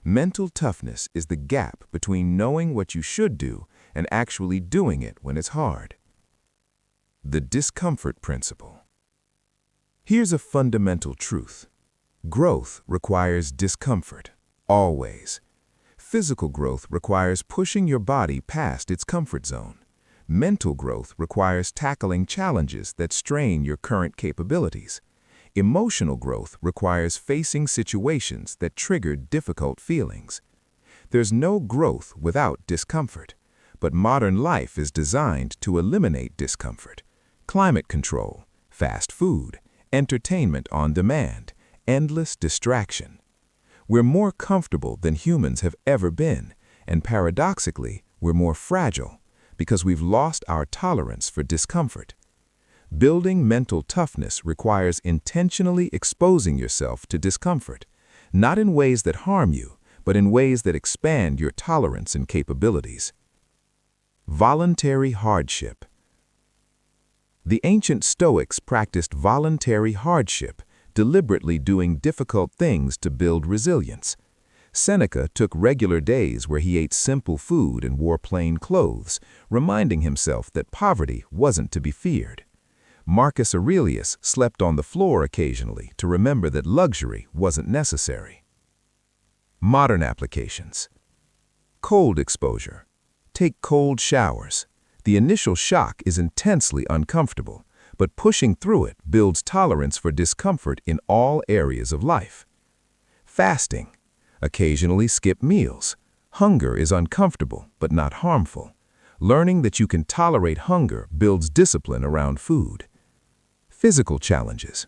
Mental toughness is the gap between knowing what you should do and actually doing it when it's hard. The discomfort principle. Here's a fundamental truth. Growth requires discomfort, always. Physical growth requires pushing your body past its comfort zone. Mental growth requires tackling challenges that strain your current capabilities. Emotional growth requires facing situations that trigger difficult feelings. There's no growth without discomfort, but modern life is designed to eliminate discomfort. Climate control, fast food, entertainment on demand, endless distraction. We're more comfortable than humans have ever been, and paradoxically, we're more fragile because we've lost our tolerance for discomfort. Building mental toughness requires intentionally exposing yourself to discomfort, not in ways that harm you, but in ways that expand your tolerance and capabilities. Voluntary hardship. The ancient Stoics practiced voluntary hardship, deliberately doing difficult things to build resilience. Seneca took regular days where he ate simple food and wore plain clothes, reminding himself that poverty wasn't to be feared. Marcus Aurelius slept on the floor occasionally to remember that luxury wasn't necessary. Modern applications. Cold exposure. Take cold showers. The initial shock is intensely uncomfortable, but pushing through it builds tolerance for discomfort in all areas of life. Fasting. Occasionally skip meals. Hunger is uncomfortable but not harmful. Learning that you can tolerate hunger builds discipline around food. Physical challenges.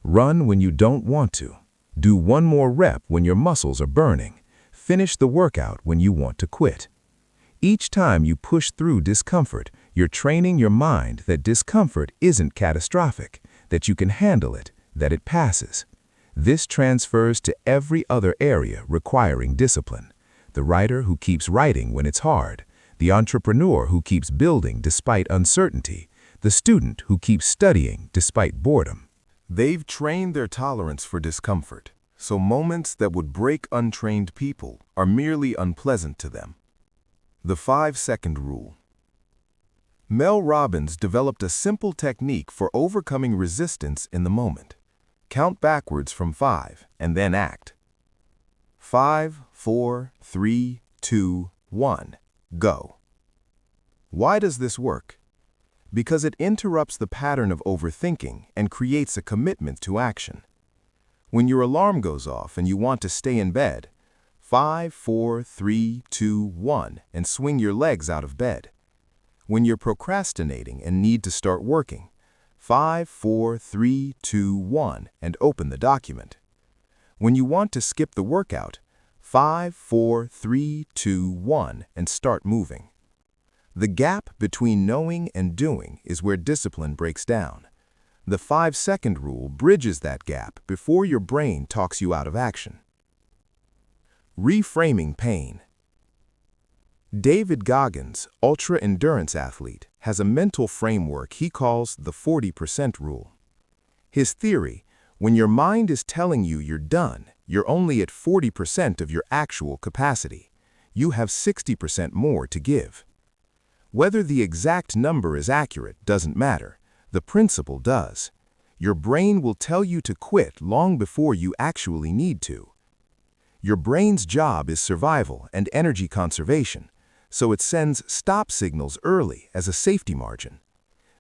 Run when you don't want to. Do one more rep when your muscles are burning. Finish the workout when you want to quit. Each time you push through discomfort, you're training your mind that discomfort isn't catastrophic, that you can handle it, that it passes. This transfers to every other area requiring discipline. The writer who keeps writing when it's hard, the entrepreneur who keeps building despite uncertainty, the student who keeps studying despite boredom. They've trained their tolerance for discomfort, so moments that would break untrained people are merely unpleasant to them. The 5-second rule. Mel Robbins developed a simple technique for overcoming resistance in the moment. Count backwards from 5 and then act. 5, 4, 3, 2, 1, go. Why does this work? Because it interrupts the pattern of overthinking and creates a commitment to action. When your alarm goes off and you want to stay in bed, 5, 4, 3, 2, 1, and swing your legs out of bed. When you're procrastinating and need to start working, 5, 4, 3, 2, 1, and open the document. When you want to skip the workout, 5, 4, 3, 2, 1, and start moving. The gap between knowing and doing is where discipline breaks down. The 5-second rule bridges that gap before your brain talks you out of action. Reframing pain. David Goggins, ultra-endurance athlete, has a mental framework he calls the 40% rule. His theory, when your mind is telling you you're done, you're only at 40% of your actual capacity. You have 60% more to give. Whether the exact number is accurate doesn't matter. The principle does. Your brain will tell you to quit long before you actually need to. Your brain's job is survival and energy conservation, so it sends stop signals early as a safety margin.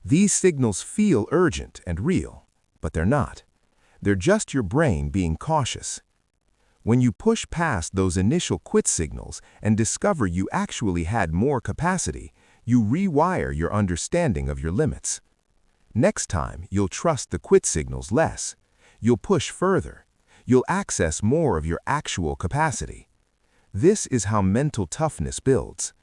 These signals feel urgent and real, but they're not. They're just your brain being cautious. When you push past those initial quit signals and discover you actually had more capacity, you rewire your understanding of your limits. Next time, you'll trust the quit signals less. You'll push further. You'll access more of your actual capacity. This is how mental toughness builds.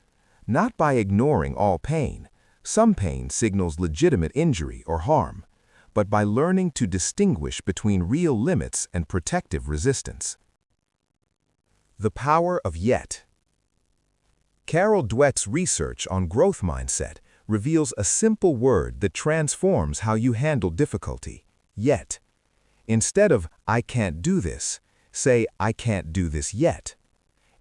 Not by ignoring all pain. Some pain signals legitimate injury or harm, but by learning to distinguish between real limits and protective resistance. The power of yet. Carol Dweck's research on growth mindset reveals a simple word that transforms how you handle difficulty: yet. Instead of "I can't do this," say "I can't do this yet."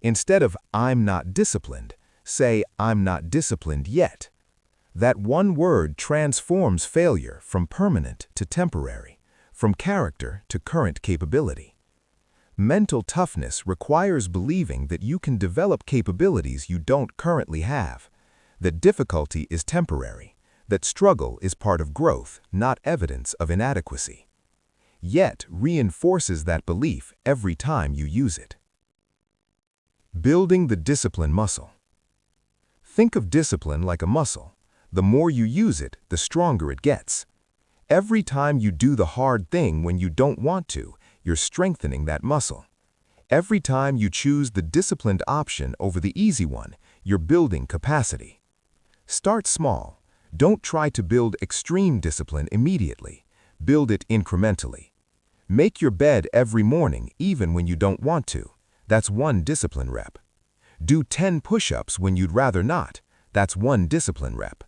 Instead of "I'm not disciplined," say "I'm not disciplined yet." That one word transforms failure from permanent to temporary, from character to current capability. Mental toughness requires believing that you can develop capabilities you don't currently have, that difficulty is temporary, that struggle is part of growth, not evidence of inadequacy. Yet reinforces that belief every time you use it. Building the discipline muscle. Think of discipline like a muscle. The more you use it, the stronger it gets. Every time you do the hard thing when you don't want to, you're strengthening that muscle. Every time you choose the disciplined option over the easy one, you're building capacity. Start small. Don't try to build extreme discipline immediately. Build it incrementally. Make your bed every morning even when you don't want to. That's one discipline rep. Do 10 push-ups when you'd rather not. That's one discipline rep.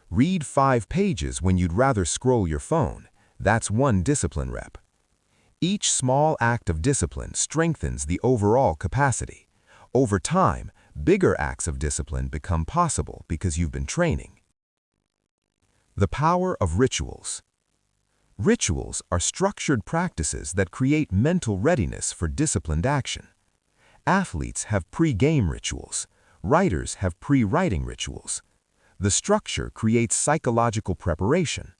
Read 5 pages when you'd rather scroll your phone. That's one discipline rep. Each small act of discipline strengthens the overall capacity. Over time, bigger acts of discipline become possible because you've been training. The power of rituals. Rituals are structured practices that create mental readiness for disciplined action. Athletes have pre-game rituals. Writers have pre-writing rituals. The structure creates psychological preparation.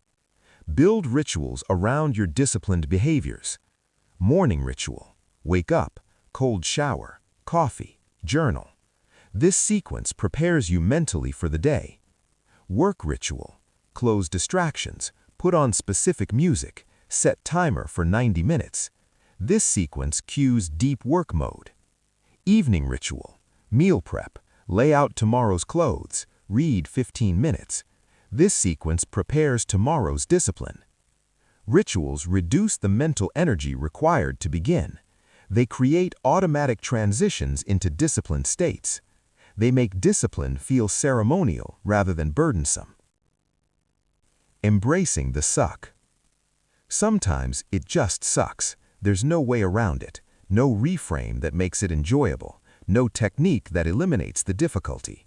Build rituals around your disciplined behaviors. Morning ritual: wake up, cold shower, coffee, journal. This sequence prepares you mentally for the day. Work ritual: close distractions, put on specific music, set timer for 90 minutes. This sequence cues deep work mode. Evening ritual: meal prep, lay out tomorrow's clothes, read 15 minutes. This sequence prepares tomorrow's discipline. Rituals reduce the mental energy required to begin. They create automatic transitions into disciplined states. They make discipline feel ceremonial rather than burdensome. Embracing the suck. Sometimes it just sucks. There's no way around it. No reframe that makes it enjoyable. No technique that eliminates the difficulty.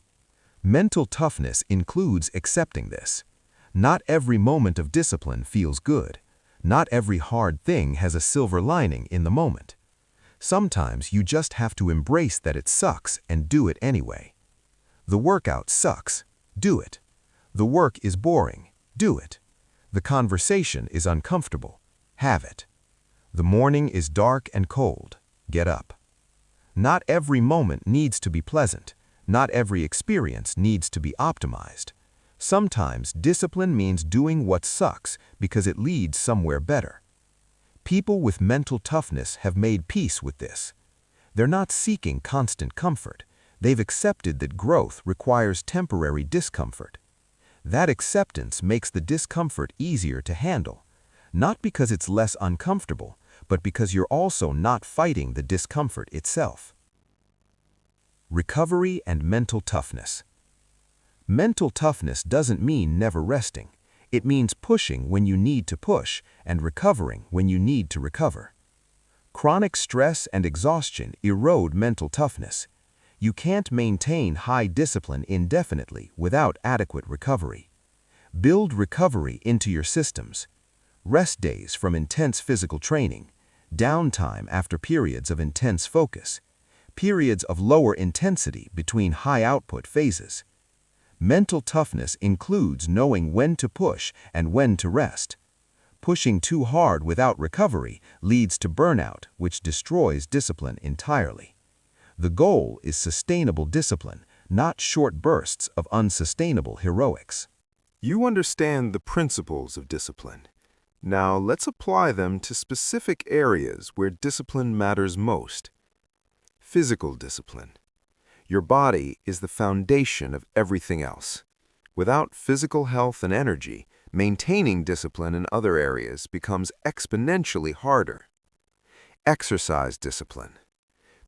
Mental toughness includes accepting this. Not every moment of discipline feels good. Not every hard thing has a silver lining in the moment. Sometimes you just have to embrace that it sucks and do it anyway. The workout sucks. Do it. The work is boring. Do it. The conversation is uncomfortable. Have it. The morning is dark and cold. Get up. Not every moment needs to be pleasant. Not every experience needs to be optimized. Sometimes discipline means doing what sucks because it leads somewhere better. People with mental toughness have made peace with this. They're not seeking constant comfort. They've accepted that growth requires temporary discomfort. That acceptance makes the discomfort easier to handle, not because it's less uncomfortable, but because you're also not fighting the discomfort itself. Recovery and mental toughness. Mental toughness doesn't mean never resting. It means pushing when you need to push and recovering when you need to recover. Chronic stress and exhaustion erode mental toughness. You can't maintain high discipline indefinitely without adequate recovery. Build recovery into your systems. Rest days from intense physical training, downtime after periods of intense focus, periods of lower intensity between high output phases. Mental toughness includes knowing when to push and when to rest. Pushing too hard without recovery leads to burnout, which destroys discipline entirely. The goal is sustainable discipline, not short bursts of unsustainable heroics. You understand the principles of discipline. Now let's apply them to specific areas where discipline matters most. Physical discipline. Your body is the foundation of everything else. Without physical health and energy, maintaining discipline in other areas becomes exponentially harder. Exercise discipline.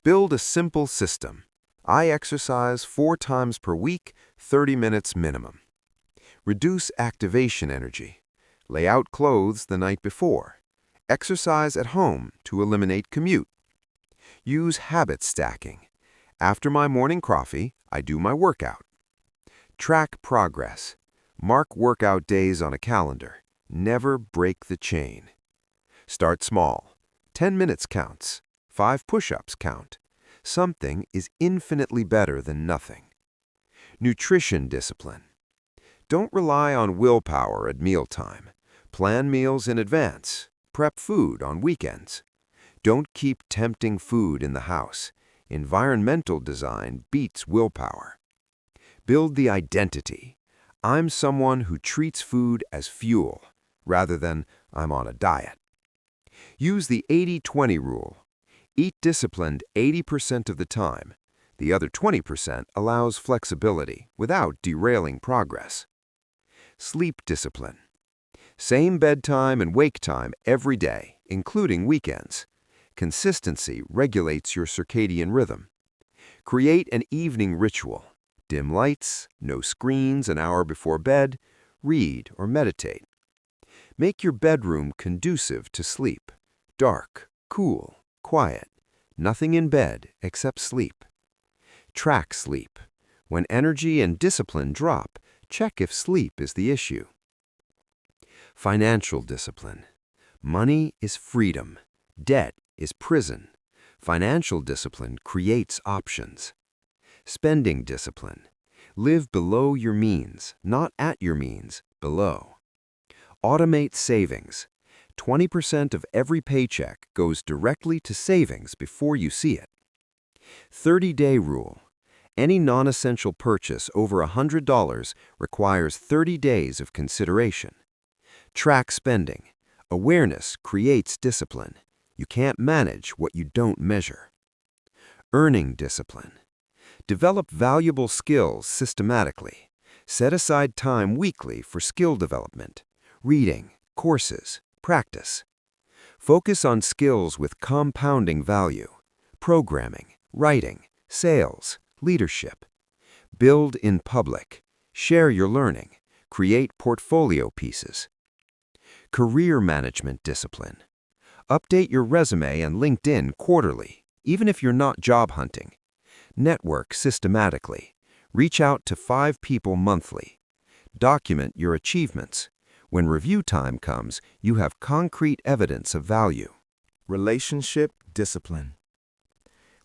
Build a simple system. I exercise 4 times per week, 30 minutes minimum. Reduce activation energy. Lay out clothes the night before. Exercise at home to eliminate commute. Use habit stacking. After my morning coffee, I do my workout. Track progress. Mark workout days on a calendar. Never break the chain. Start small. 10 minutes counts. 5 push-ups count. Something is infinitely better than nothing. Nutrition discipline. Don't rely on willpower at mealtime. Plan meals in advance. Prep food on weekends. Don't keep tempting food in the house. Environmental design beats willpower. Build the identity. I'm someone who treats food as fuel, rather than I'm on a diet. Use the 80-20 rule. Eat disciplined 80% of the time. The other 20% allows flexibility without derailing progress. Sleep discipline. Same bedtime and wake time every day, including weekends. Consistency regulates your circadian rhythm. Create an evening ritual. Dim lights, no screens an hour before bed, read or meditate. Make your bedroom conducive to sleep. Dark, cool, quiet. Nothing in bed except sleep. Track sleep. When energy and discipline drop, check if sleep is the issue. Financial discipline. Money is freedom. Debt is prison. Financial discipline creates options. Spending discipline. Live below your means, not at your means, below. Automate savings. 20% of every paycheck goes directly to savings before you see it. 30-day rule. Any non-essential purchase over $100 requires 30 days of consideration. Track spending. Awareness creates discipline. You can't manage what you don't measure. Earning discipline. Develop valuable skills systematically. Set aside time weekly for skill development, reading, courses, practice. Focus on skills with compounding value: programming, writing, sales, leadership. Build in public. Share your learning. Create portfolio pieces. Career management discipline. Update your resume and LinkedIn quarterly, even if you're not job hunting. Network systematically. Reach out to 5 people monthly. Document your achievements. When review time comes, you have concrete evidence of value. Relationship discipline.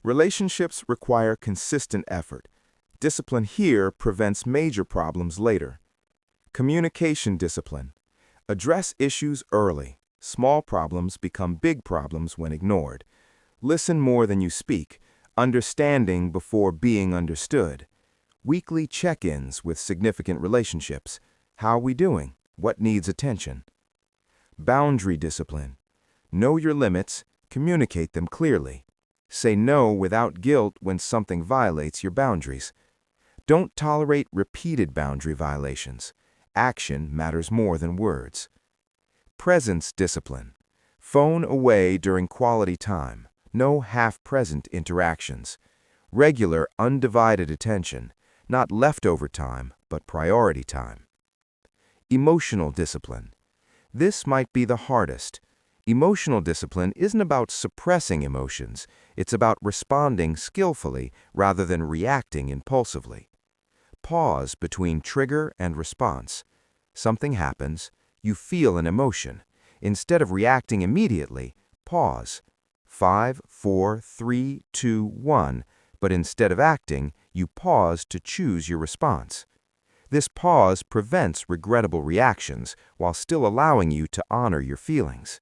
Relationships require consistent effort. Discipline here prevents major problems later. Communication discipline. Address issues early. Small problems become big problems when ignored. Listen more than you speak, understanding before being understood. Weekly check-ins with significant relationships. How are we doing? What needs attention? Boundary discipline. Know your limits, communicate them clearly. Say no without guilt when something violates your boundaries. Don't tolerate repeated boundary violations. Action matters more than words. Presence discipline. Phone away during quality time. No half-present interactions. Regular, undivided attention. Not leftover time, but priority time. Emotional discipline. This might be the hardest. Emotional discipline isn't about suppressing emotions. It's about responding skillfully rather than reacting impulsively. Pause between trigger and response. Something happens. You feel an emotion. Instead of reacting immediately, pause. 5, 4, 3, 2, 1. But instead of acting, you pause to choose your response. This pause prevents regrettable reactions while still allowing you to honor your feelings.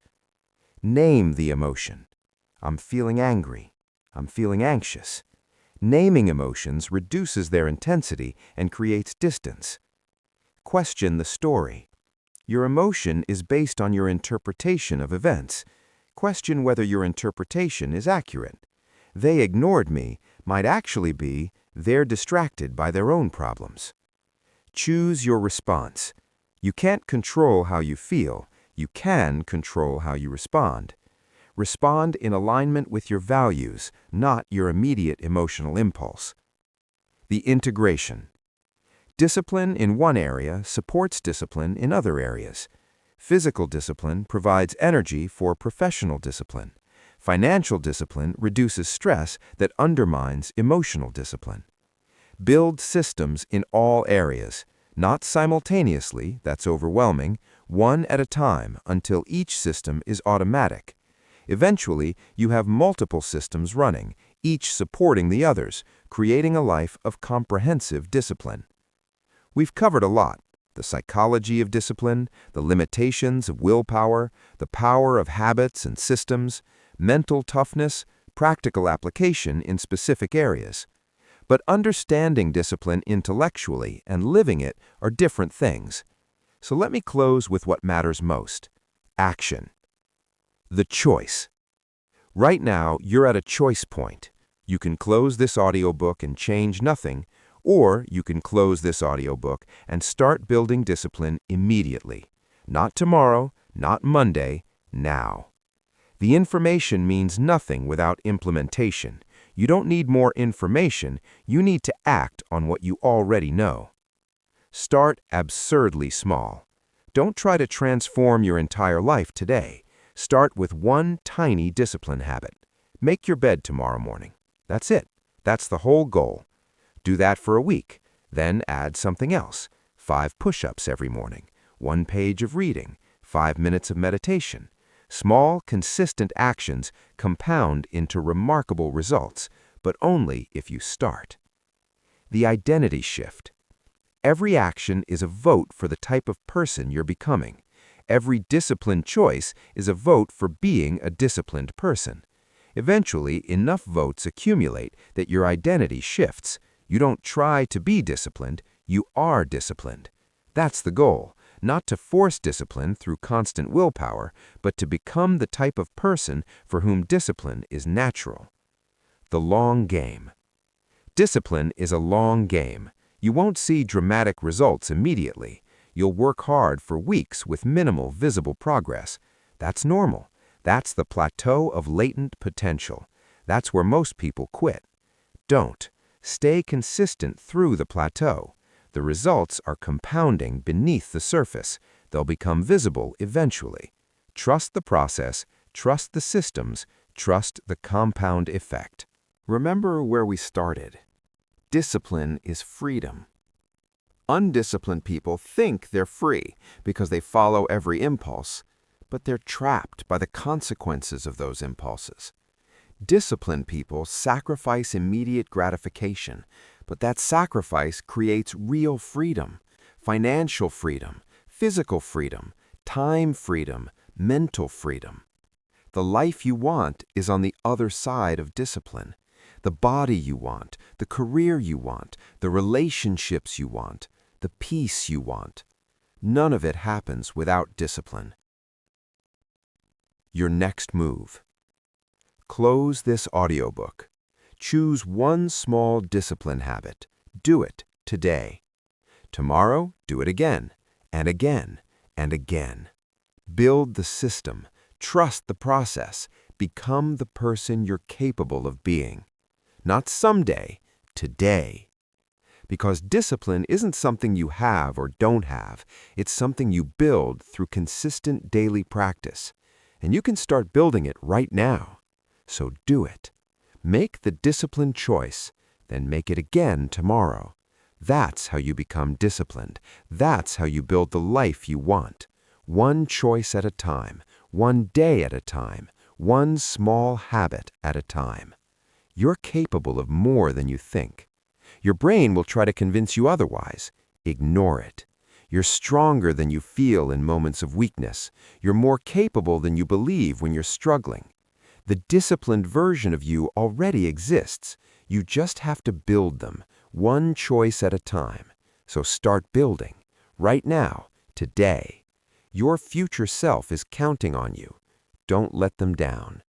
Name the emotion. I'm feeling angry. I'm feeling anxious. Naming emotions reduces their intensity and creates distance. Question the story. Your emotion is based on your interpretation of events. Question whether your interpretation is accurate. They ignored me might actually be they're distracted by their own problems. Choose your response. You can't control how you feel. You can control how you respond. Respond in alignment with your values, not your immediate emotional impulse. The integration. Discipline in one area supports discipline in other areas. Physical discipline provides energy for professional discipline. Financial discipline reduces stress that undermines emotional discipline. Build systems in all areas, not simultaneously, that's overwhelming, one at a time until each system is automatic. Eventually, you have multiple systems running, each supporting the others, creating a life of comprehensive discipline. We've covered a lot: the psychology of discipline, the limitations of willpower, the power of habits and systems, mental toughness, practical application in specific areas. But understanding discipline intellectually and living it are different things. So let me close with what matters most: action. The choice. Right now, you're at a choice point. You can close this audiobook and change nothing, or you can close this audiobook and start building discipline immediately. Not tomorrow, not Monday, now. The information means nothing without implementation. You don't need more information, you need to act on what you already know. Start absurdly small. Don't try to transform your entire life today. Start with one tiny discipline habit. Make your bed tomorrow morning. That's it. That's the whole goal. Do that for a week. Then add something else. 5 push-ups every morning, 1 page of reading, 5 minutes of meditation. Small, consistent actions compound into remarkable results, but only if you start. The identity shift. Every action is a vote for the type of person you're becoming. Every disciplined choice is a vote for being a disciplined person. Eventually, enough votes accumulate that your identity shifts. You don't try to be disciplined, you are disciplined. That's the goal, not to force discipline through constant willpower, but to become the type of person for whom discipline is natural. The long game. Discipline is a long game. You won't see dramatic results immediately. You'll work hard for weeks with minimal visible progress. That's normal. That's the plateau of latent potential. That's where most people quit. Don't. Stay consistent through the plateau. The results are compounding beneath the surface. They'll become visible eventually. Trust the process, trust the systems, trust the compound effect. Remember where we started. Discipline is freedom. Undisciplined people think they're free because they follow every impulse, but they're trapped by the consequences of those impulses. Disciplined people sacrifice immediate gratification, but that sacrifice creates real freedom, financial freedom, physical freedom, time freedom, mental freedom. The life you want is on the other side of discipline. The body you want, the career you want, the relationships you want, the peace you want. None of it happens without discipline. Your next move. Close this audiobook. Choose one small discipline habit. Do it today. Tomorrow, do it again, and again, and again. Build the system. Trust the process. Become the person you're capable of being. Not someday, today. Because discipline isn't something you have or don't have. It's something you build through consistent daily practice. And you can start building it right now. So do it. Make the disciplined choice, then make it again tomorrow. That's how you become disciplined. That's how you build the life you want. One choice at a time, one day at a time, one small habit at a time. You're capable of more than you think. Your brain will try to convince you otherwise. Ignore it. You're stronger than you feel in moments of weakness. You're more capable than you believe when you're struggling. The disciplined version of you already exists. You just have to build them, one choice at a time. So start building, right now, today. Your future self is counting on you. Don't let them down.